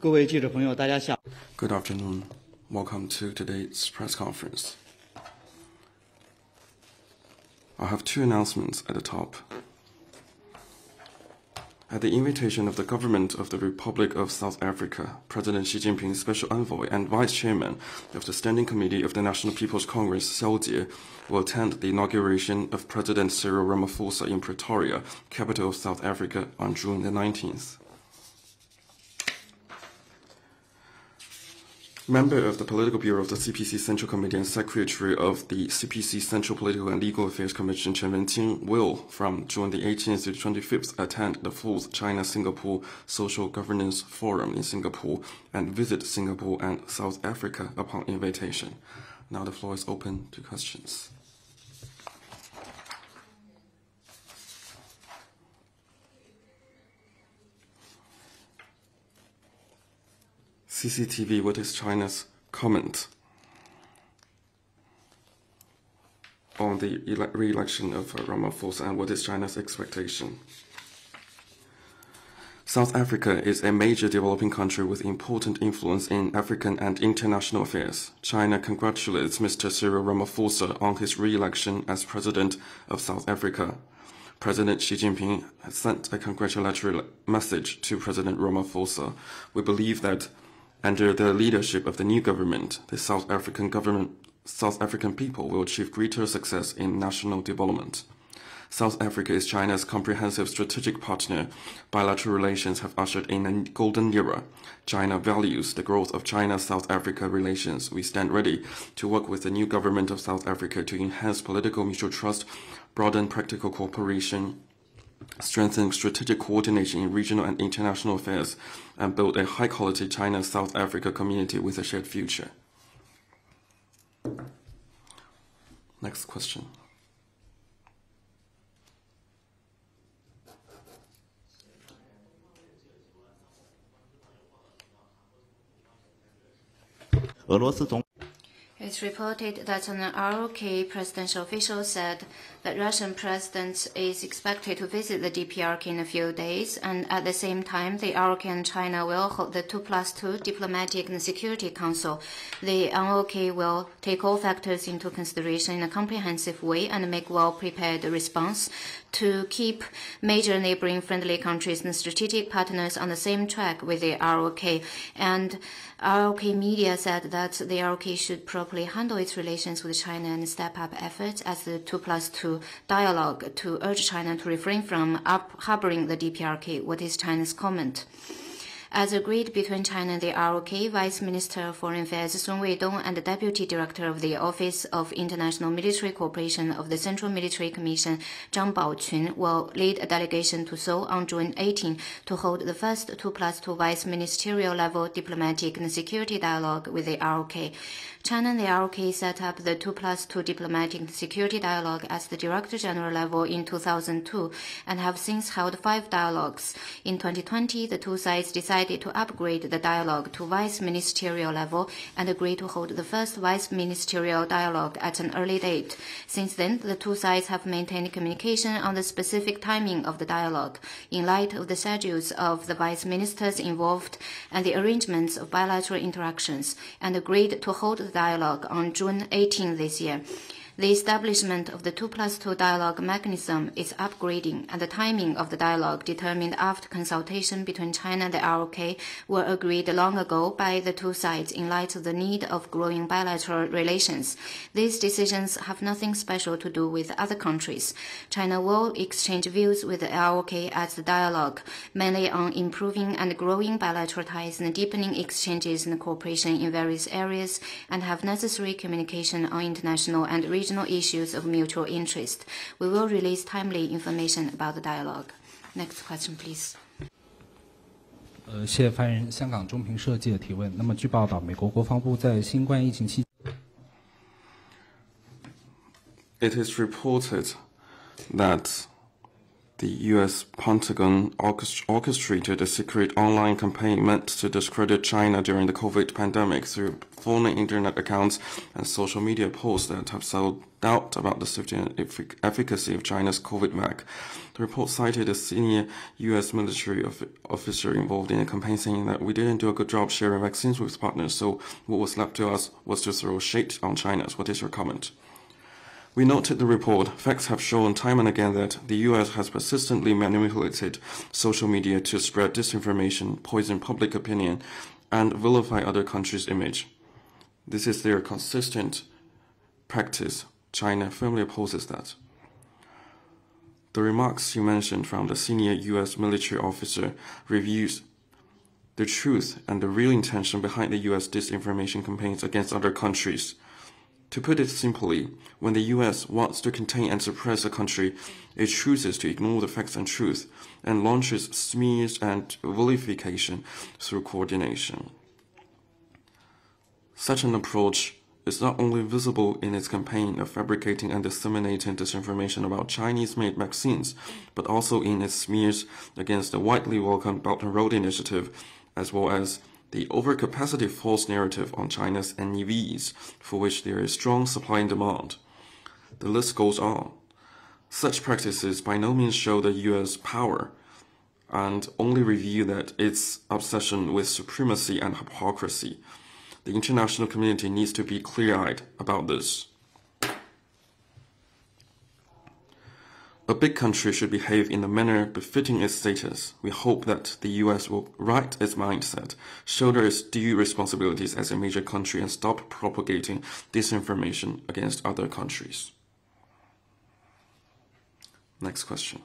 各位记者朋友，大家下午。Good afternoon. Welcome to today's press conference. I have two announcements at the top. At the invitation of the government of the Republic of South Africa, President Xi Jinping, Special Envoy and Vice Chairman of the Standing Committee of the National People's Congress, Xiao Jie, will attend the inauguration of President Cyril Ramaphosa in Pretoria, capital of South Africa, on June the 19th. Member of the Political Bureau of the CPC Central Committee and Secretary of the CPC Central Political and Legal Affairs Commission, Chen Wenqing, will, from June the 18th to the 25th, attend the 4th China-Singapore Social Governance Forum in Singapore and visit Singapore and South Africa upon invitation. Now the floor is open to questions. CCTV, what is China's comment on the re-election of Ramaphosa, and what is China's expectation? South Africa is a major developing country with important influence in African and international affairs. China congratulates Mr. Cyril Ramaphosa on his re-election as President of South Africa. President Xi Jinping has sent a congratulatory message to President Ramaphosa. We believe that under the leadership of the new government, the South African people will achieve greater success in national development. South Africa is China's comprehensive strategic partner. Bilateral relations have ushered in a golden era. China values the growth of China-South Africa relations. We stand ready to work with the new government of South Africa to enhance political mutual trust, broaden practical cooperation, strengthen strategic coordination in regional and international affairs, and build a high-quality China-South Africa community with a shared future. Next question. It's reported that an ROK presidential official said that Russian president is expected to visit the DPRK in a few days, and at the same time, the ROK and China will hold the 2+2 Diplomatic and Security Council. The ROK will take all factors into consideration in a comprehensive way and make well-prepared response to keep major neighboring friendly countries and strategic partners on the same track with the ROK. And ROK media said that the ROK should properly handle its relations with China and step up efforts as the 2+2 dialogue to urge China to refrain from harboring the DPRK. What is China's comment? As agreed between China and the ROK, Vice Minister of Foreign Affairs Sun Weidong and the Deputy Director of the Office of International Military Cooperation of the Central Military Commission, Zhang Baoqun, will lead a delegation to Seoul on June 18 to hold the first 2+2 vice ministerial level diplomatic and security dialogue with the ROK. China and the ROK set up the 2+2 diplomatic and security dialogue at the Director General level in 2002 and have since held 5 dialogues. In 2020, the two sides decided to upgrade the dialogue to vice ministerial level and agreed to hold the first vice ministerial dialogue at an early date. Since then, the two sides have maintained communication on the specific timing of the dialogue in light of the schedules of the vice ministers involved and the arrangements of bilateral interactions, and agreed to hold the dialogue on June 18 this year. The establishment of the 2+2 dialogue mechanism is upgrading, and the timing of the dialogue, determined after consultation between China and the ROK, were agreed long ago by the two sides in light of the need of growing bilateral relations. These decisions have nothing special to do with other countries. China will exchange views with the ROK at the dialogue, mainly on improving and growing bilateral ties and deepening exchanges and cooperation in various areas, and have necessary communication on international and regional issues of mutual interest. We will release timely information about the dialogue. Next question, please. 谢谢发言人。香港中评社记者提问。那么，据报道，美国国防部在新冠疫情期 It is reported that The U.S. Pentagon orchestrated a secret online campaign meant to discredit China during the COVID pandemic through phony internet accounts and social media posts that have sowed doubt about the safety and efficacy of China's COVID vac. The report cited a senior U.S. military officer involved in a campaign saying that we didn't do a good job sharing vaccines with partners, so what was left to us was to throw shade on China. What is your comment? We noted the report. Facts have shown time and again that the U.S. has persistently manipulated social media to spread disinformation, poison public opinion, and vilify other countries' image. This is their consistent practice. China firmly opposes that. The remarks you mentioned from the senior U.S. military officer reveals the truth and the real intention behind the U.S. disinformation campaigns against other countries. To put it simply, when the U.S. wants to contain and suppress a country, it chooses to ignore the facts and truth and launches smears and vilification through coordination. Such an approach is not only visible in its campaign of fabricating and disseminating disinformation about Chinese-made vaccines, but also in its smears against the widely welcomed Belt and Road Initiative, as well as the overcapacity false narrative on China's NEVs, for which there is strong supply and demand. The list goes on. Such practices by no means show the U.S. power, and only reveal that its obsession with supremacy and hypocrisy. The international community needs to be clear-eyed about this. A big country should behave in a manner befitting its status. We hope that the U.S. will right its mindset, shoulder its due responsibilities as a major country, and stop propagating disinformation against other countries. Next question.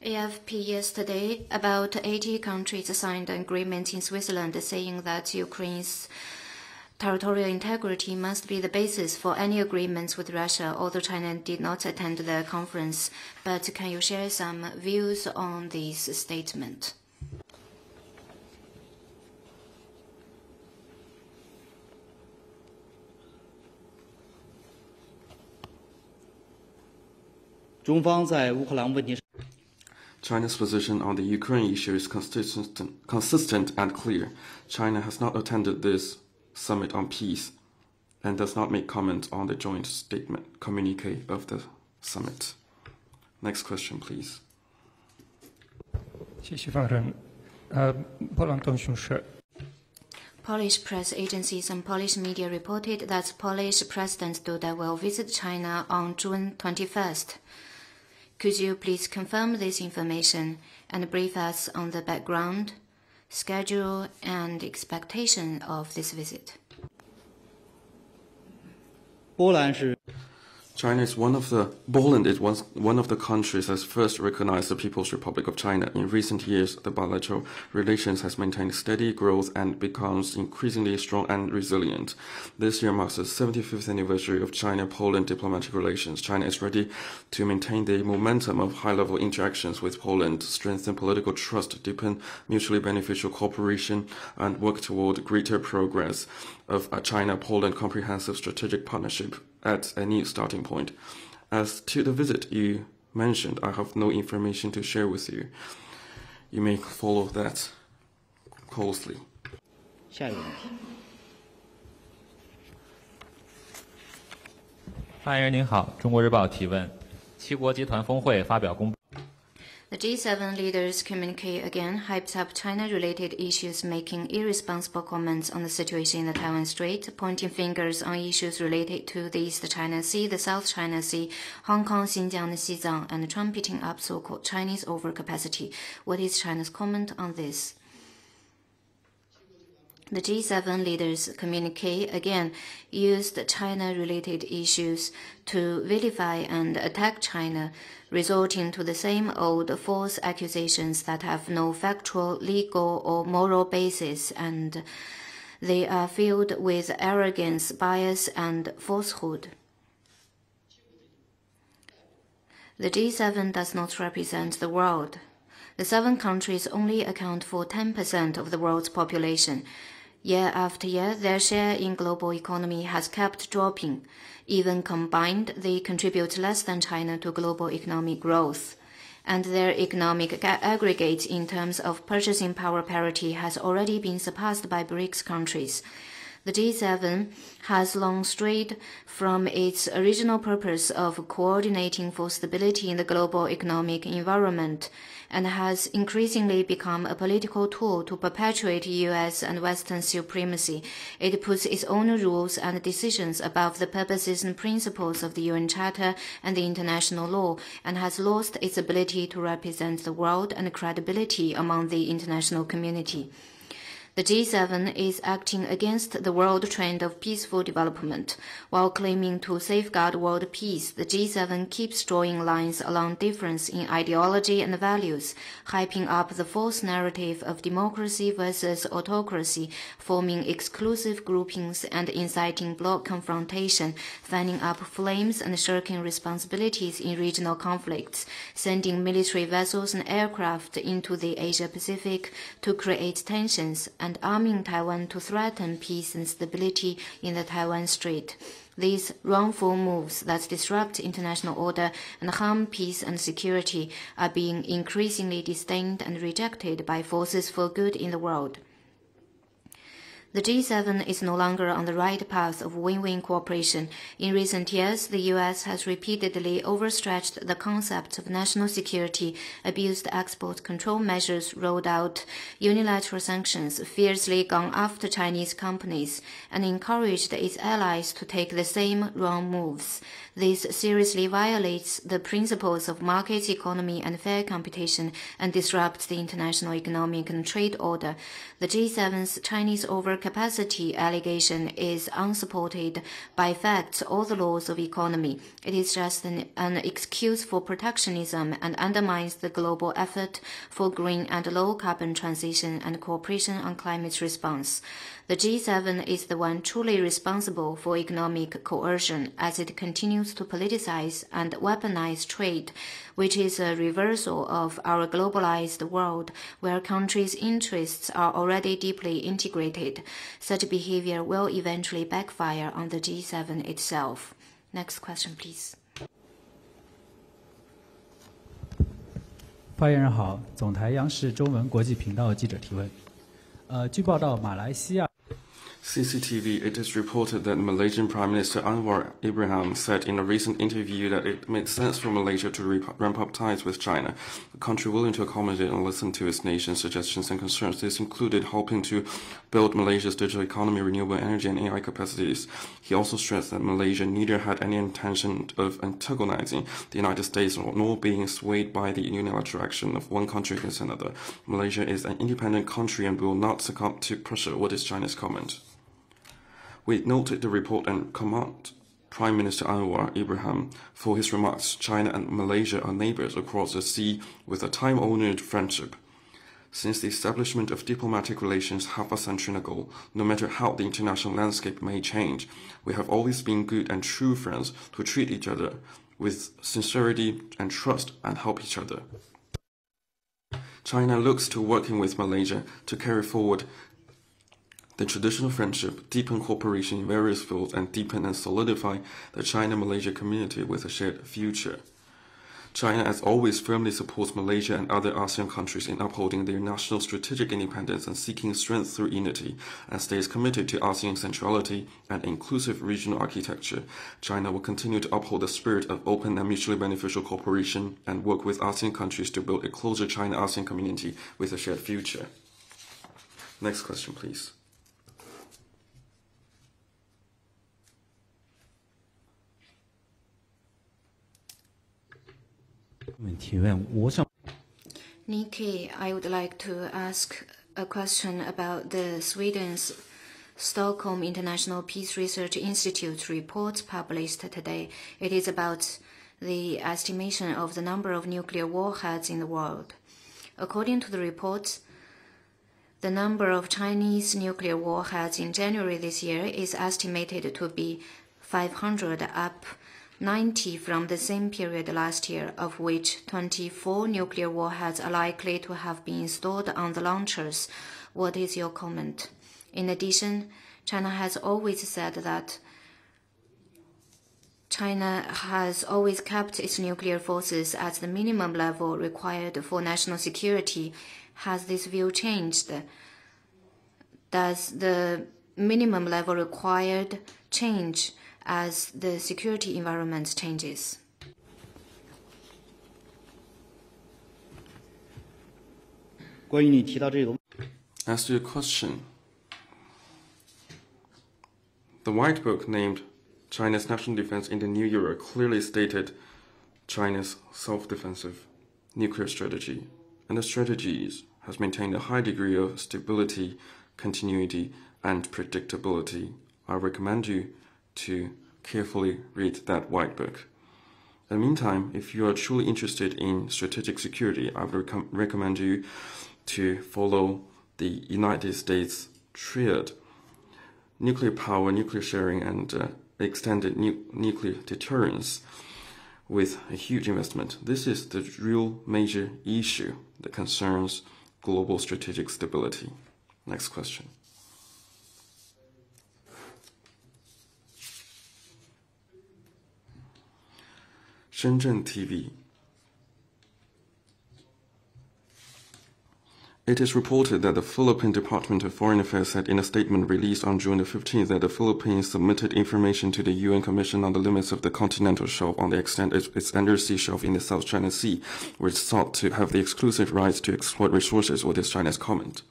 AFP yesterday, about 80 countries signed an agreement in Switzerland saying that Ukraine's territorial integrity must be the basis for any agreements with Russia, although China did not attend the conference. But can you share some views on this statement? China's position on the Ukraine issue is consistent and clear. China has not attended this summit on peace and does not make comment on the joint statement communique of the summit. Next question, please. Polish press agencies and Polish media reported that Polish President Duda will visit China on June 21st. Could you please confirm this information and brief us on the background, schedule, and expectation of this visit? Poland is one of the countries that first recognized the People's Republic of China. In recent years, the bilateral relations has maintained steady growth and becomes increasingly strong and resilient. This year marks the 75th anniversary of China-Poland diplomatic relations. China is ready to maintain the momentum of high-level interactions with Poland, strengthen political trust, deepen mutually beneficial cooperation, and work toward greater progress of a China-Poland comprehensive strategic partnership at a new starting point. As to the visit you mentioned, I have no information to share with you. You may follow that closely. 下一个问题。发言人您好，中国日报提问：七国集团峰会发表公布。 The G7 leaders' communique again hypes up China-related issues, making irresponsible comments on the situation in the Taiwan Strait, pointing fingers on issues related to the East China Sea, the South China Sea, Hong Kong, Xinjiang, and Xizang, and trumpeting up so-called Chinese overcapacity. What is China's comment on this? The G7 leaders' communique again used China-related issues to vilify and attack China, resorting to the same old false accusations that have no factual, legal, or moral basis, and they are filled with arrogance, bias, and falsehood. The G7 does not represent the world. The 7 countries only account for 10% of the world's population. Year after year, their share in global economy has kept dropping. Even combined, they contribute less than China to global economic growth. And their economic aggregate in terms of purchasing power parity has already been surpassed by BRICS countries. The G7 has long strayed from its original purpose of coordinating for stability in the global economic environment and has increasingly become a political tool to perpetuate U.S. and Western supremacy. It puts its own rules and decisions above the purposes and principles of the UN Charter and the international law and has lost its ability to represent the world and credibility among the international community. The G7 is acting against the world trend of peaceful development. While claiming to safeguard world peace, the G7 keeps drawing lines along difference in ideology and values, hyping up the false narrative of democracy versus autocracy, forming exclusive groupings and inciting bloc confrontation, fanning up flames and shirking responsibilities in regional conflicts, sending military vessels and aircraft into the Asia-Pacific to create tensions, and arming Taiwan to threaten peace and stability in the Taiwan Strait. These wrongful moves that disrupt international order and harm peace and security are being increasingly disdained and rejected by forces for good in the world. The G7 is no longer on the right path of win-win cooperation. In recent years, the U.S. has repeatedly overstretched the concept of national security, abused export control measures, rolled out unilateral sanctions, fiercely gone after Chinese companies, and encouraged its allies to take the same wrong moves. This seriously violates the principles of market economy and fair competition and disrupts the international economic and trade order. The G7's Chinese overcapacity allegation is unsupported by facts or the laws of economy. It is just an excuse for protectionism and undermines the global effort for green and low-carbon transition and cooperation on climate response. The G7 is the one truly responsible for economic coercion as it continues to politicize and weaponize trade, which is a reversal of our globalized world where countries' interests are already deeply integrated. Such behavior will eventually backfire on the G7 itself. Next question, please. 发言人好，总台央视中文国际频道记者提问。据报道，马来西亚。 CCTV, it is reported that Malaysian Prime Minister Anwar Ibrahim said in a recent interview that it makes sense for Malaysia to ramp up ties with China, a country willing to accommodate and listen to its nation's suggestions and concerns. This included helping to build Malaysia's digital economy, renewable energy and AI capacities. He also stressed that Malaysia neither had any intention of antagonizing the United States nor being swayed by the unilateral action of one country against another. Malaysia is an independent country and will not succumb to pressure. What is China's comment? We noted the report and commend Prime Minister Anwar Ibrahim for his remarks. China and Malaysia are neighbors across the sea with a time-honored friendship. Since the establishment of diplomatic relations half a century ago, no matter how the international landscape may change, we have always been good and true friends who treat each other with sincerity and trust and help each other. China looks to working with Malaysia to carry forward the traditional friendship, deepen cooperation in various fields, and deepen and solidify the China-Malaysia community with a shared future. China, as always, firmly supports Malaysia and other ASEAN countries in upholding their national strategic independence and seeking strength through unity, and stays committed to ASEAN centrality and inclusive regional architecture. China will continue to uphold the spirit of open and mutually beneficial cooperation and work with ASEAN countries to build a closer China-ASEAN community with a shared future. Next question, please. Nikki, I would like to ask a question about the Sweden's Stockholm International Peace Research Institute report published today. It is about the estimation of the number of nuclear warheads in the world. According to the report, the number of Chinese nuclear warheads in January this year is estimated to be 500, up 90 from the same period last year, of which 24 nuclear warheads are likely to have been installed on the launchers. What is your comment? In addition, China has always said that China has always kept its nuclear forces at the minimum level required for national security. Has this view changed? Does the minimum level required change as the security environment changes? As to your question, the White Book named China's national defense in the new era clearly stated China's self-defensive nuclear strategy, and the strategies has maintained a high degree of stability, continuity, and predictability. I recommend you to carefully read that White Book. In the meantime, if you are truly interested in strategic security, I would recommend you to follow the United States triad: nuclear power, nuclear sharing, and extended nuclear deterrence with a huge investment. This is the real major issue that concerns global strategic stability. Next question. Shenzhen TV. It is reported that the Philippine Department of Foreign Affairs said in a statement released on June the 15th that the Philippines submitted information to the UN Commission on the limits of the continental shelf on the extent of its undersea shelf in the South China Sea, which sought to have the exclusive rights to exploit resources with this China's comment.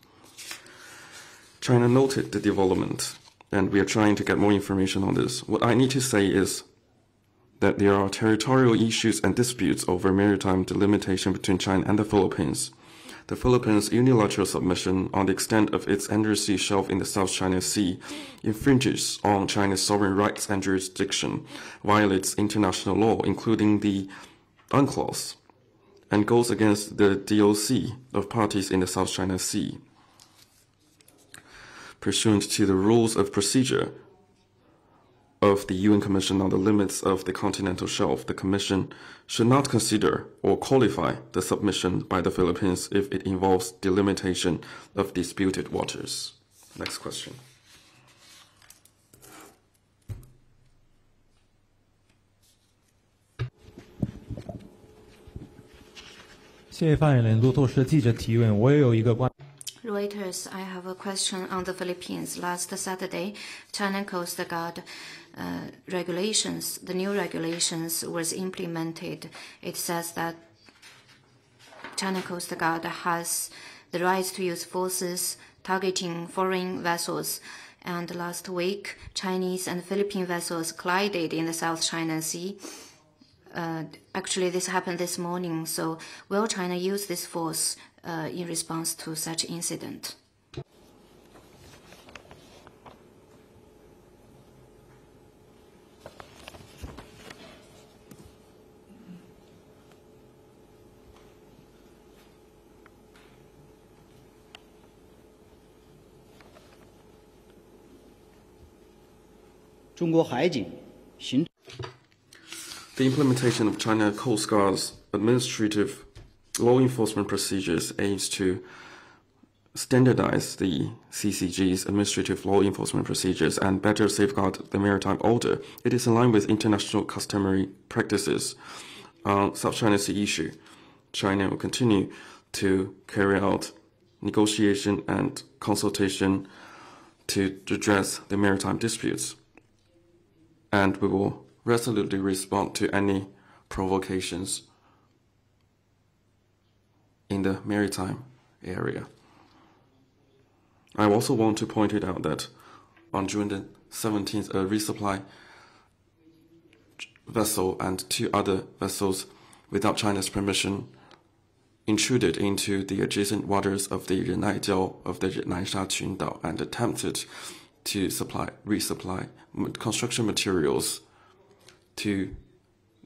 China noted the development, and we are trying to get more information on this. What I need to say is that there are territorial issues and disputes over maritime delimitation between China and the Philippines. The Philippines' unilateral submission on the extent of its undersea shelf in the South China Sea infringes on China's sovereign rights and jurisdiction, violates international law, including the UNCLOS, and goes against the DOC of parties in the South China Sea. Pursuant to the rules of procedure of the UN Commission on the Limits of the Continental Shelf, the Commission should not consider or qualify the submission by the Philippines if it involves delimitation of disputed waters. Next question. Reuters, I have a question on the Philippines. Last Saturday, China Coast Guard regulations, the new regulations was implemented. It says that China Coast Guard has the right to use forces targeting foreign vessels. And last week, Chinese and Philippine vessels collided in the South China Sea. Actually, this happened this morning. So will China use this force in response to such incident? The implementation of China Coast Guard's administrative law enforcement procedures aims to standardize the CCG's administrative law enforcement procedures and better safeguard the maritime order. It is in line with international customary practices. On South China Sea issue, China will continue to carry out negotiation and consultation to address the maritime disputes, and we will resolutely respond to any provocations in the maritime area. I also want to point it out that on June the 17th, a resupply vessel and 2 other vessels without China's permission intruded into the adjacent waters of the Renaijiao of the Nansha Qundao and attempted to resupply construction materials to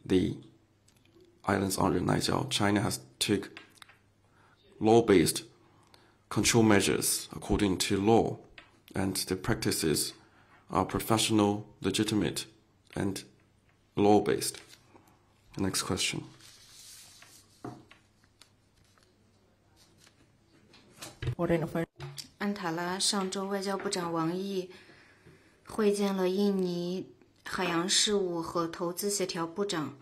the islands on Renaijiao. China has took law-based control measures according to law, and the practices are professional, legitimate, and law-based. Next question. 安塔拉，上周外交部长王毅会见了印尼海洋事务和投资协调部长，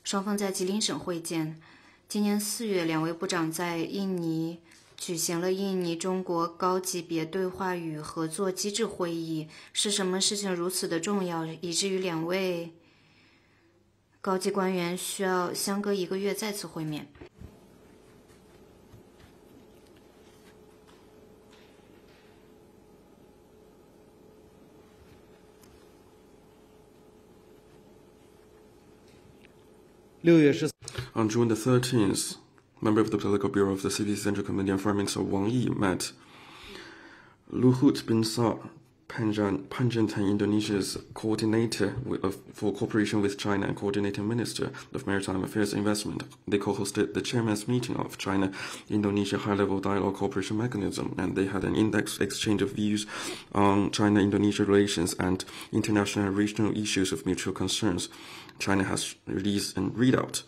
双方在吉林省会见。今年4月，两位部长在印尼举行了印尼中国高级别对话与合作机制会议。是什么事情如此的重要，以至于两位高级官员需要相隔1个月再次会面？On June the 13th, member of the Political Bureau of the CPC Central Committee and Foreign Minister Wang Yi met Luhut bin Sar Panjaitan, Indonesia's coordinator for cooperation with China and coordinating minister of maritime affairs and investment. They co-hosted the chairman's meeting of China-Indonesia high-level dialogue cooperation mechanism, and they had an in-depth exchange of views on China-Indonesia relations and international and regional issues of mutual concerns. China has released a readout.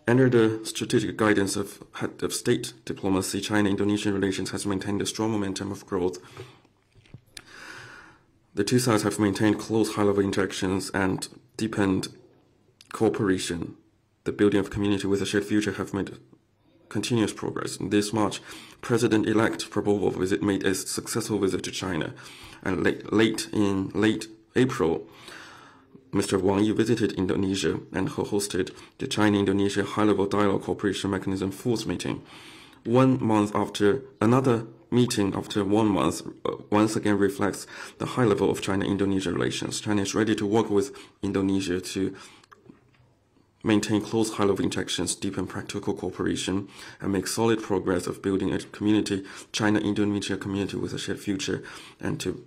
Under the strategic guidance of head of state diplomacy, China-Indonesian relations has maintained a strong momentum of growth. The two sides have maintained close high-level interactions and deepened cooperation. The building of community with a shared future have made continuous progress. In this March, President-elect Prabowo made a successful visit to China, and late April, Mr. Wang Yi visited Indonesia and hosted the China-Indonesia High-Level Dialogue Cooperation Mechanism 4th meeting. 1 month after another meeting after 1 month once again reflects the high level of China-Indonesia relations. China is ready to work with Indonesia to maintain close high-level interactions, deepen practical cooperation, and make solid progress of building a community, China-Indonesia community with a shared future, and to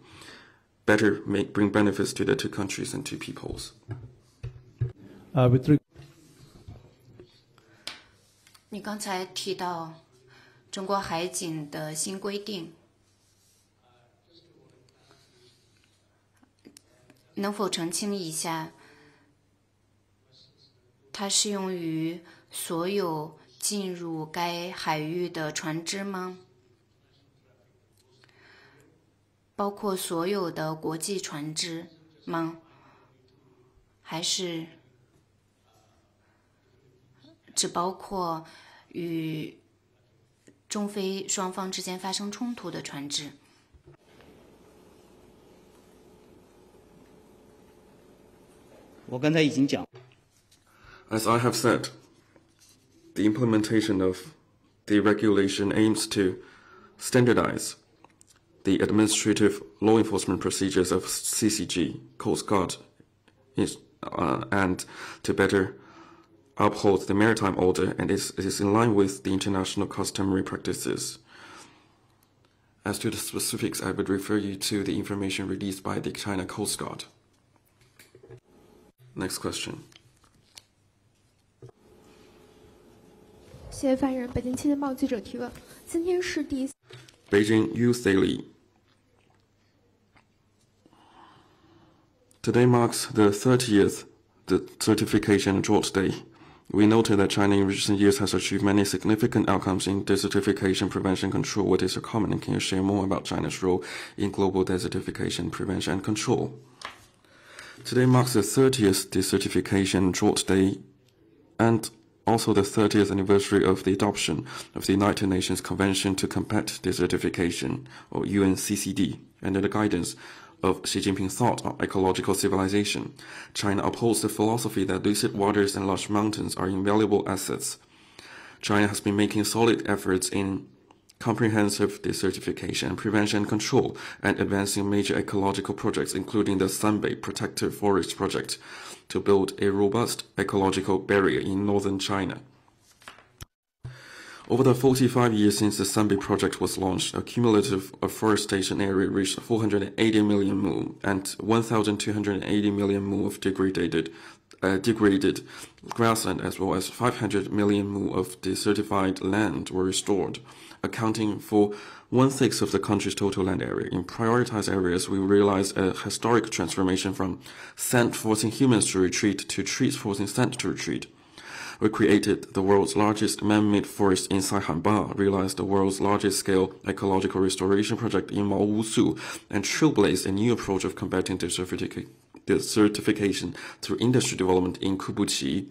better bring benefits to the two countries and two peoples. 你刚才提到中国海警的新规定，能否澄清一下，它适用于所有进入该海域的船只吗？包括所有的国际船只吗？还是只包括与中非双方之间发生冲突的船只？我刚才已经讲。As I have said, the implementation of the regulation aims to standardize the administrative law enforcement procedures of CCG, Coast Guard, and to better uphold the maritime order, and it is in line with the international customary practices. As to the specifics, I would refer you to the information released by the China Coast Guard. Next question. 谢谢发言人。北京青年报记者提问：今天是第 Beijing Youth Daily. Today marks the 30th Desertification Drought Day. We noted that China in recent years has achieved many significant outcomes in desertification prevention control. What is your comment, and can you share more about China's role in global desertification prevention and control? Today marks the 30th Desertification Drought Day and also the 30th anniversary of the adoption of the United Nations Convention to Combat Desertification, or UNCCD, under the guidance of Xi Jinping's thought on ecological civilization. China upholds the philosophy that lucid waters and large mountains are invaluable assets. China has been making solid efforts in comprehensive desertification, prevention and control, and advancing major ecological projects, including the Sanbei Protective Forest Project, to build a robust ecological barrier in northern China. Over the 45 years since the Sanbei project was launched, a cumulative afforestation area reached 480 million mu, and 1,280 million mu of degraded grassland, as well as 500 million mu of desertified land were restored, accounting for 1/6 of the country's total land area. In prioritized areas, we realized a historic transformation from sand forcing humans to retreat to trees forcing sand to retreat. We created the world's largest man-made forest in Saihanba, realized the world's largest-scale ecological restoration project in Maowusu, and trailblazed a new approach of combating desertification through industry development in Kubuqi.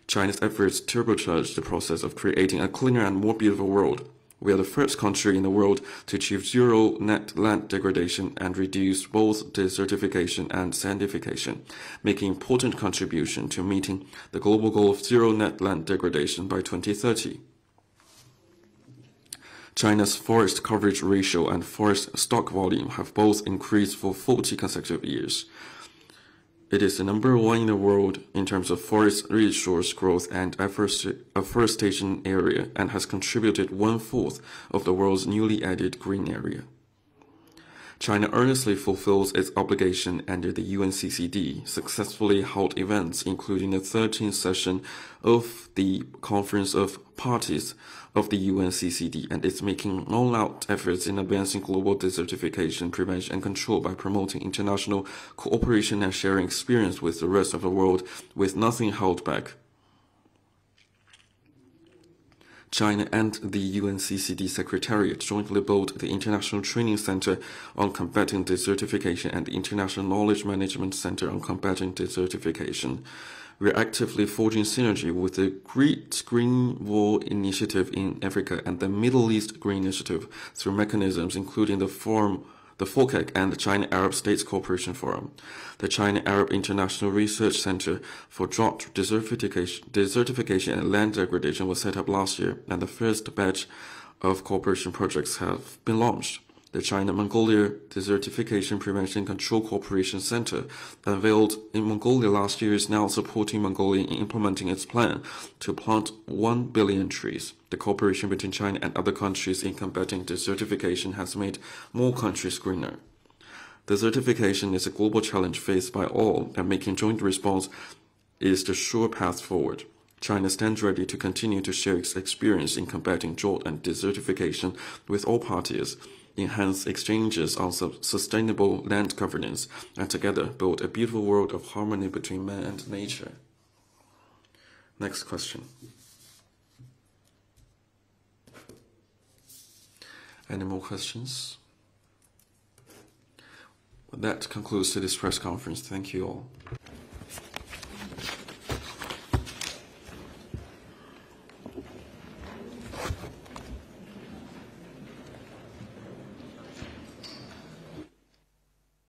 China's efforts turbocharged the process of creating a cleaner and more beautiful world. We are the first country in the world to achieve zero net land degradation and reduce both desertification and sandification, making important contribution to meeting the global goal of zero net land degradation by 2030. China's forest coverage ratio and forest stock volume have both increased for 40 consecutive years. It is the number one in the world in terms of forest resource growth and afforestation area and has contributed 1/4 of the world's newly added green area. China earnestly fulfills its obligation under the UNCCD, successfully held events including the 13th session of the Conference of Parties of the UNCCD, and is making all-out efforts in advancing global desertification prevention and control by promoting international cooperation and sharing experience with the rest of the world with nothing held back. China and the UNCCD Secretariat jointly built the International Training Center on Combating Desertification and the International Knowledge Management Center on Combating Desertification. We are actively forging synergy with the Great Green Wall Initiative in Africa and the Middle East Green Initiative through mechanisms including the FOCAC and the China-Arab States Cooperation Forum. The China-Arab International Research Center for Drought Desertification and Land Degradation was set up last year, and the first batch of cooperation projects have been launched. The China-Mongolia Desertification Prevention and Control Cooperation Center, unveiled in Mongolia last year, is now supporting Mongolia in implementing its plan to plant 1 billion trees. The cooperation between China and other countries in combating desertification has made more countries greener. Desertification is a global challenge faced by all, and making joint response is the sure path forward. China stands ready to continue to share its experience in combating drought and desertification with all parties, enhance exchanges on sustainable land governance, and together build a beautiful world of harmony between man and nature. Next question. Any more questions? That concludes today's press conference. Thank you all.